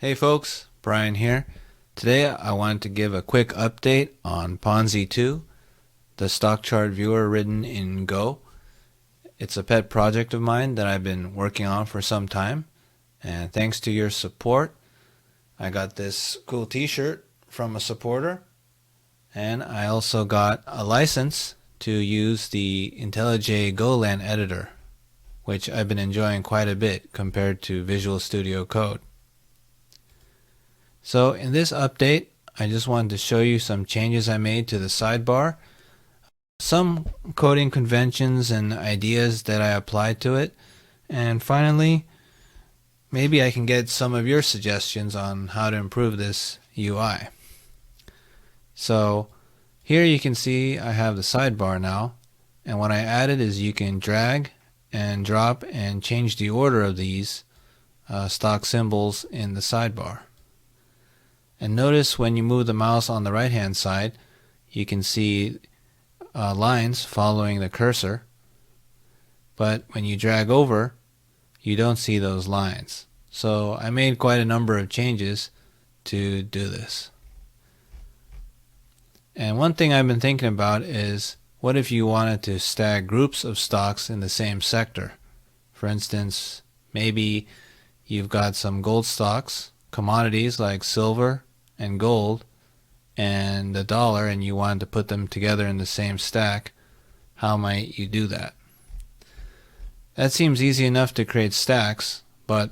Hey folks, Brian here. Today I wanted to give a quick update on ponzi2, the stock chart viewer written in Go. It's a pet project of mine that I've been working on for some time, and thanks to your support, I got this cool t-shirt from a supporter, and I also got a license to use the IntelliJ Golang editor, which I've been enjoying quite a bit compared to Visual Studio Code. So in this update, I just wanted to show you some changes I made to the sidebar, some coding conventions and ideas that I applied to it, and finally, maybe I can get some of your suggestions on how to improve this UI. So here you can see I have the sidebar now, and what I added is you can drag and drop and change the order of these stock symbols in the sidebar. And notice when you move the mouse on the right hand side, you can see lines following the cursor, but when you drag over, you don't see those lines. So I made quite a number of changes to do this. And one thing I've been thinking about is, what if you wanted to stack groups of stocks in the same sector? For instance, maybe you've got some gold stocks, commodities like silver and gold, and the dollar, and you wanted to put them together in the same stack. How might you do that? That seems easy enough to create stacks, but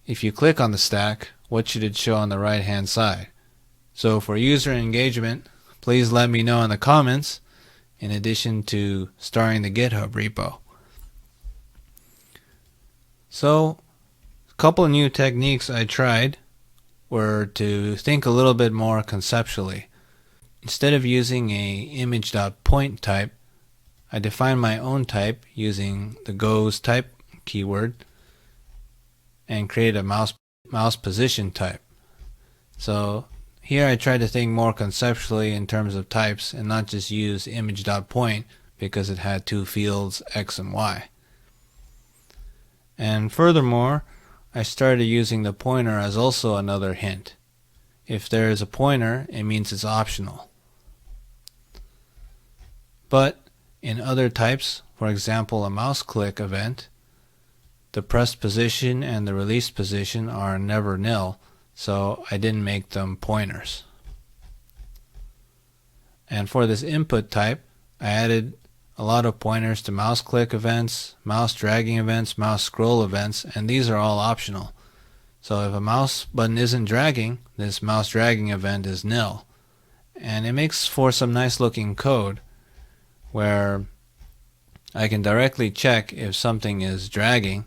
if you click on the stack, what should it show on the right hand side? So for user engagement, please let me know in the comments, in addition to starring the GitHub repo. So a couple of new techniques I tried were to think a little bit more conceptually. Instead of using a image.point type, I defined my own type using the goes type keyword and created a mouse position type. So here I tried to think more conceptually in terms of types and not just use image.point because it had two fields X and Y. And furthermore, I started using the pointer as also another hint. If there is a pointer, it means it's optional. But in other types, for example a mouse click event, the pressed position and the released position are never nil, so I didn't make them pointers. And for this input type, I added a lot of pointers to mouse click events, mouse dragging events, mouse scroll events, and these are all optional. So if a mouse button isn't dragging, this mouse dragging event is nil. And it makes for some nice looking code where I can directly check if something is dragging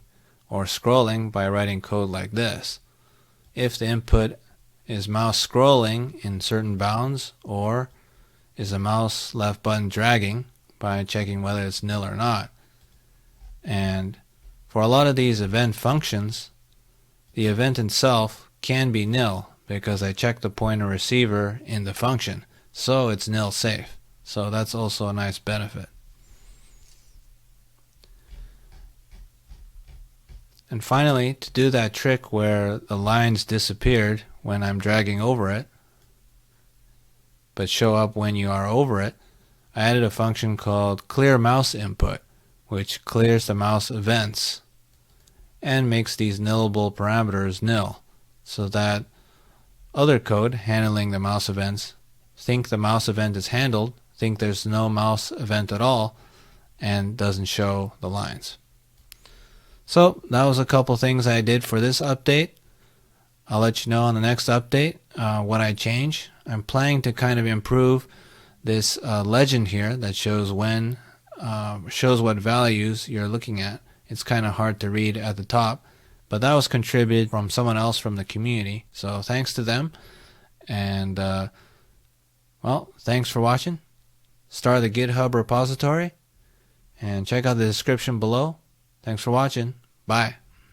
or scrolling by writing code like this. If the input is mouse scrolling in certain bounds, or is the mouse left button dragging, by checking whether it's nil or not. And for a lot of these event functions, the event itself can be nil because I checked the pointer receiver in the function, so it's nil safe. So that's also a nice benefit. And finally, to do that trick where the lines disappeared when I'm dragging over it, but show up when you are over it, I added a function called clear mouse input, which clears the mouse events and makes these nillable parameters nil, so that other code handling the mouse events think the mouse event is handled, think there's no mouse event at all, and doesn't show the lines. So that was a couple things I did for this update. I'll let you know on the next update what I change. I'm planning to kind of improve this legend here that shows when shows what values you're looking at. It's kind of hard to read at the top, but that was contributed from someone else from the community, so thanks to them. And well, thanks for watching. Start the GitHub repository and check out the description below. Thanks for watching. Bye.